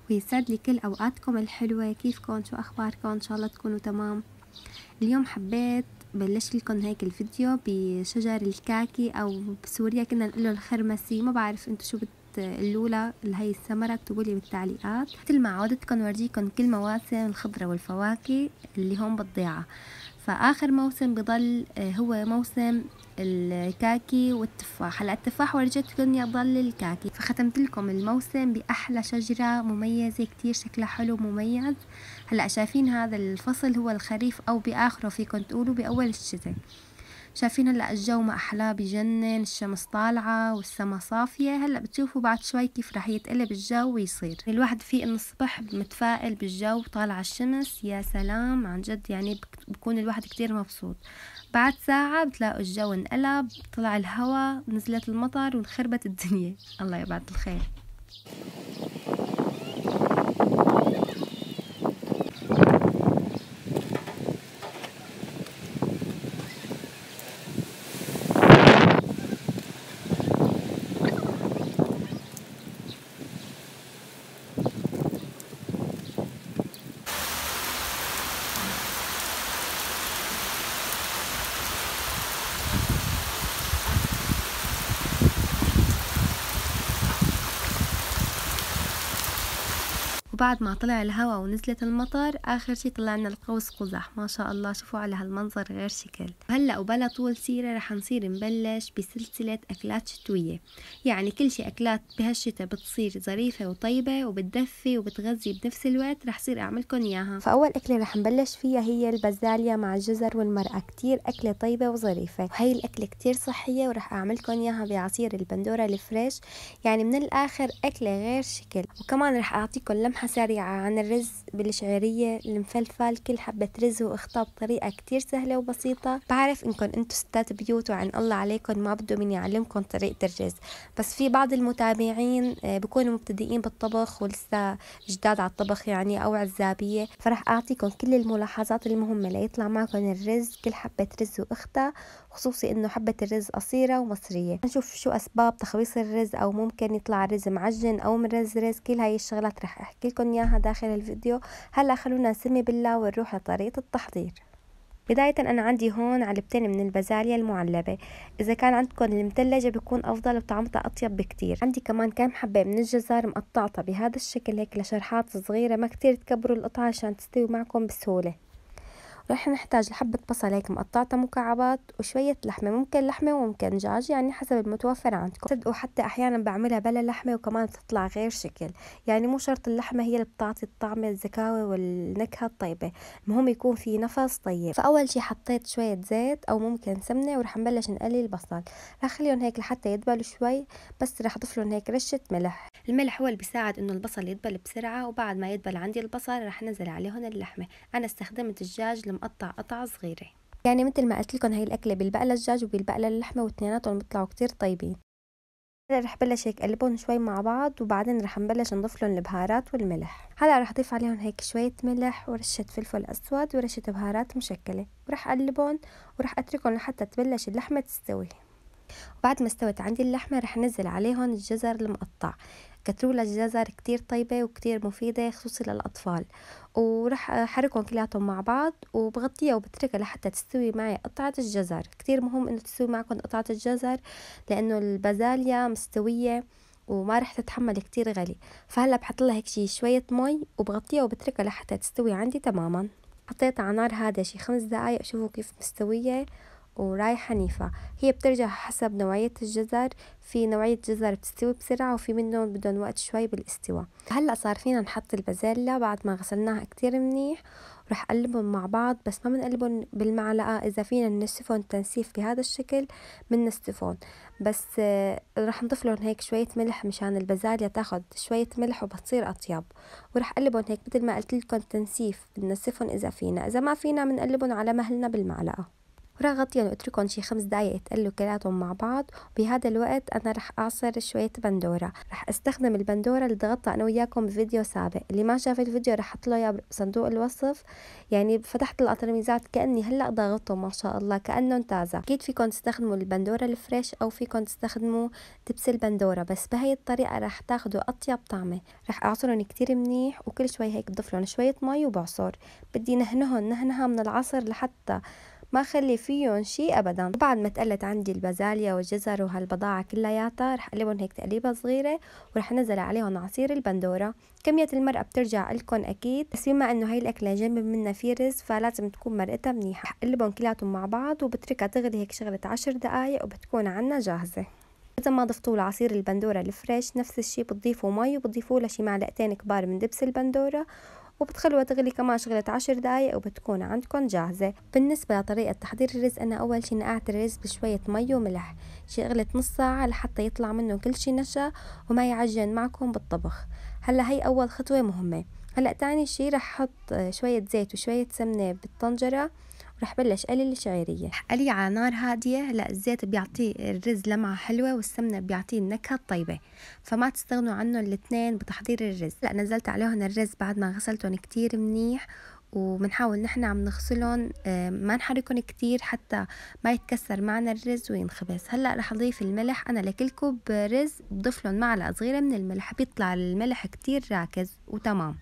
ويسعد لي كل أوقاتكم الحلوة. كيفكم؟ شو أخباركم؟ إن شاء الله تكونوا تمام. اليوم حبيت بلش لكم هيك الفيديو بشجر الكاكي أو بسوريا كنا نقوله الخرمسي، ما بعرف انتو شو اللولة اللي هي الثمرة، اكتبولي بالتعليقات. مثل ما عودتكم ورجيكم كل مواسم الخضرة والفواكه اللي هون بالضيعة. فآخر موسم بضل هو موسم الكاكي والتفاح. هلا التفاح ورجيتكم يضل الكاكي، فختمت لكم الموسم بأحلى شجرة مميزة كتير، شكلها حلو مميز. هلا شايفين هذا الفصل هو الخريف او باخره فيكم تقولوا باول الشتاء. شايفين هلا الجو ما احلاه بجنن، الشمس طالعه والسما صافيه. هلا بتشوفوا بعد شوي كيف رح يتقلب الجو ويصير الواحد فيه انه الصبح متفائل بالجو، طالعه الشمس يا سلام عن جد، يعني بكون الواحد كتير مبسوط. بعد ساعة بتلاقوا الجو انقلب، طلع الهواء، نزلت المطر وانخربت الدنيا. الله يبعد الخير. وبعد ما طلع الهواء ونزلت المطر، اخر شي طلعنا القوس قزح. ما شاء الله شوفوا على هالمنظر غير شكل. هلا وبلا طول سيرة رح نصير نبلش بسلسلة اكلات شتوية. يعني كل شي اكلات بهالشتا بتصير ظريفة وطيبة وبتدفي وبتغذي بنفس الوقت، رح صير اعملكن اياها. فاول اكلة رح نبلش فيها هي البازاليا مع الجزر والمرقة. كتير اكلة طيبة وظريفة، وهي الاكلة كتير صحية، ورح اعملكن اياها بعصير البندورة الفريش. يعني من الاخر اكلة غير شكل. وكمان رح اعطيكم لمحة سريعة عن الرز بالشعرية المفلفل. كل حبة رز واختها بطريقة كتير سهلة وبسيطة. بعرف انكم انتو ستات بيوت وعن الله عليكم ما بدو مني اعلمكم طريقة الرز، بس في بعض المتابعين بيكونوا مبتدئين بالطبخ ولسه جداد على الطبخ يعني او عزابية، فرح اعطيكم كل الملاحظات المهمة ليطلع معكم الرز. كل حبة رز واختها، خصوصي انه حبة الرز قصيرة ومصرية. نشوف شو اسباب تخبيص الرز، او ممكن يطلع الرز معجن او مرزرز. كل هاي الشغلات رح احكي لكم اياها داخل الفيديو. هلا خلونا نسمي بالله ونروح لطريقة التحضير. بداية أنا عندي هون علبتين من البازاليا المعلبة. إذا كان عندكم المثلجة بيكون أفضل وطعمتها أطيب بكتير. عندي كمان كام حبة من الجزر مقطعتها بهذا الشكل هيك لشرحات صغيرة، ما كتير تكبروا القطعة عشان تستوي معكم بسهولة. رح نحتاج لحبة بصل هيك مقطعتها مكعبات، وشوية لحمة، ممكن لحمة وممكن دجاج يعني حسب المتوفر عندكم. صدقوا حتى أحيانا بعملها بلا لحمة وكمان بتطلع غير شكل. يعني مو شرط اللحمة هي اللي بتعطي الطعم الزكاوة والنكهة الطيبة، المهم يكون في نفس طيب. فأول شي حطيت شوية زيت أو ممكن سمنة، ورح نبلش نقلي البصل. رح خليهم هيك لحتى يدبلوا شوي، بس رح أضيف لهم هيك رشة ملح. الملح هو اللي بيساعد إنه البصل يدبل بسرعة. وبعد ما يدبل عندي البصل رح نزل عليهم اللحمة. أنا استخدمت الدجاج المقطع قطع صغيرة. يعني مثل ما قلت لكم هاي الأكلة بيلبق لها الدجاج وبيلبق لها اللحمة، واثنيناتهم بيطلعوا كتير طيبين. هلا رح بلش هيك قلبهم شوي مع بعض، وبعدين رح نبلش نضيف لهم البهارات والملح. هلا رح اضيف عليهم هيك شوية ملح ورشة فلفل اسود ورشة بهارات مشكلة، ورح اقلبهم ورح اتركهم لحتى تبلش اللحمة تستوي. وبعد ما استوت عندي اللحمة رح نزل عليهم الجزر المقطع. كتروا الجزر كتير طيبة وكتير مفيدة خصوصي للأطفال. ورح أحركهم كلياتهم مع بعض وبغطيها وبتركها لحتى تستوي معي قطعة الجزر. كتير مهم إنه تستوي معكم قطعة الجزر، لأنه البازاليا مستوية وما رح تتحمل كتير غلي. فهلا بحط لها هيك شوية مي وبغطيها وبتركها لحتى تستوي عندي تماما. حطيتها على نار هادية شي 5 دقايق. شوفوا كيف مستوية ورايحة نيفة. هي بترجع حسب نوعية الجزر، في نوعية جزر بتستوي بسرعة وفي منهم بدهم وقت شوي بالاستواء. هلأ صار فينا نحط البازاليا بعد ما غسلناها كتير منيح، ورح قلبهم مع بعض، بس ما بنقلبهم بالمعلقة. إذا فينا ننسفهم تنسيف بهذا الشكل بننسفهم، بس رح نضيف لهم هيك شوية ملح مشان البازاليا تاخد شوية ملح وبتصير أطيب. ورح قلبهم هيك مثل ما قلت لكم تنسيف، بننسفهم إذا فينا. إذا ما فينا بنقلبهم على مهلنا بالمعلقة. وراح أغطيهم وأتركهم شي 5 دقايق يتقلوا كلاتهم مع بعض. وبهذا الوقت أنا رح أعصر شوية بندورة. رح أستخدم البندورة اللي ضغطت أنا وياكم بفيديو سابق، اللي ما شاف الفيديو رح أحط له إياه بصندوق الوصف. يعني فتحت القطرميزات كأني هلأ ضاغطهم ما شاء الله كأنهم تازة. أكيد فيكم تستخدموا البندورة الفريش أو فيكم تستخدموا دبس البندورة، بس بهي الطريقة رح تاخدوا أطيب طعمة. رح أعصرهم كتير منيح وكل شوي هيك بضيف لهم شوية مي وبعصر. بدي نهنهم نهنها من العصر لحتى ما خلي فيهم شي ابدا. بعد ما تقلت عندي البازاليا والجزر وهالبضاعه كلياتها رح اقلبهم هيك تقليبه صغيره، ورح انزل عليهم عصير البندوره. كميه المرقه بترجع لكم اكيد، بس بما انه هي الاكله جنب منها في رز فلازم تكون مرقتها منيحه. رح اقلبهم كلياتهم مع بعض وبتركها تغلي هيك شغله 10 دقائق وبتكون عنا جاهزه. إذا ما ضفتوا له عصير البندورة الفريش نفس الشي بتضيفوا مي وبتضيفوا له شي معلقتين كبار من دبس البندورة وبتخلوها تغلي كمان شغلة 10 دقايق وبتكون عندكم جاهزة. بالنسبة لطريقة تحضير الرز أنا أول شي نقعت الرز بشوية مي وملح شغلة نص ساعة لحتى يطلع منه كل شي نشا وما يعجن معكم بالطبخ. هلا هي أول خطوة مهمة. هلا تاني شي رح أحط شوية زيت وشوية سمنة بالطنجرة ورح بلش قلي الشعيرية. رح قلي على نار هادية. هلا الزيت بيعطي الرز لمعة حلوة والسمنة بيعطيه النكهة الطيبة، فما تستغنوا عنهم الاثنين بتحضير الرز. هلا نزلت عليهم الرز بعد ما غسلتهم كتير منيح، وبنحاول نحن عم نغسلهم ما نحركهم كتير حتى ما يتكسر معنا الرز وينخبز. هلا رح اضيف الملح. انا لكل كوب رز بضيف لهم معلقه صغيره من الملح، بيطلع الملح كتير راكز وتمام.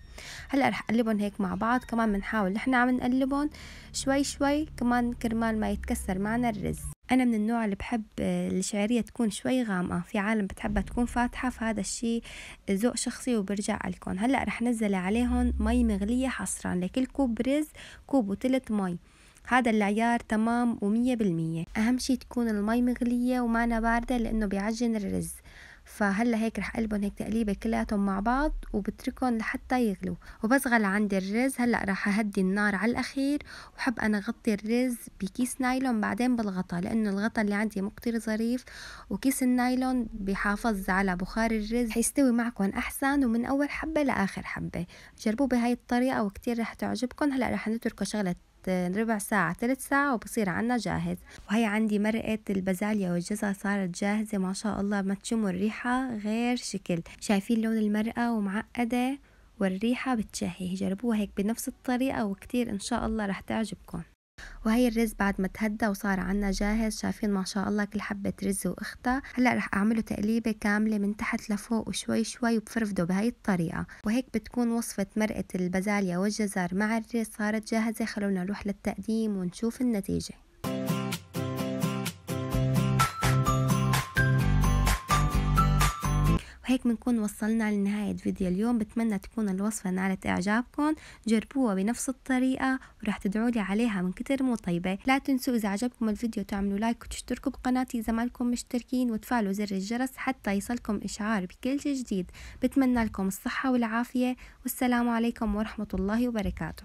هلا رح اقلبهم هيك مع بعض. كمان بنحاول نحن عم نقلبهم شوي شوي كمان كرمال ما يتكسر معنا الرز. انا من النوع اللي بحب الشعرية تكون شوي غامقة، في عالم بتحبها تكون فاتحة، فهذا الشيء ذوق شخصي وبرجع لكم. هلا رح نزل عليهم مي مغلية حصرا. لكل كوب رز كوب وثلث مي، هذا العيار تمام و100%. اهم شي تكون المي مغلية ومانا باردة لانه بيعجن الرز. فهلا هيك رح قلبهم هيك تقليبه كلياتهم مع بعض وبتركهم لحتى يغلوا. وبس غلى عندي الرز هلا رح اهدي النار على الاخير، وحب انا اغطي الرز بكيس نايلون بعدين بالغطا، لانه الغطا اللي عندي مو كتير ظريف، وكيس النايلون بيحافظ على بخار الرز حيستوي معكم احسن ومن اول حبه لاخر حبه. جربوه بهاي الطريقه وكتير رح تعجبكم. هلا رح نتركه شغله ربع ساعة 3 ساعة وبصير عنا جاهز. وهي عندي مرقة البازاليا والجزر صارت جاهزة ما شاء الله. ما تشموا الريحة غير شكل. شايفين لون المرقة ومعقدة والريحة بتشهي. جربوها هيك بنفس الطريقة وكتير إن شاء الله رح تعجبكم. وهي الرز بعد ما تهدى وصار عنا جاهز. شايفين ما شاء الله كل حبة رز واختها. هلا رح اعمله تقليبة كاملة من تحت لفوق وشوي شوي وبفرفده بهاي الطريقة. وهيك بتكون وصفة مرقة البازاليا والجزر مع الرز صارت جاهزة. خلونا نروح للتقديم ونشوف النتيجة. وهيك بنكون وصلنا لنهاية فيديو اليوم. بتمنى تكون الوصفة نالت إعجابكم. جربوها بنفس الطريقة ورح تدعولي عليها من كتر مو طيبة. لا تنسوا إذا عجبكم الفيديو تعملوا لايك وتشتركوا بقناتي إذا مالكم مشتركين، وتفعلوا زر الجرس حتى يصلكم إشعار بكل جديد. بتمنى لكم الصحة والعافية، والسلام عليكم ورحمة الله وبركاته.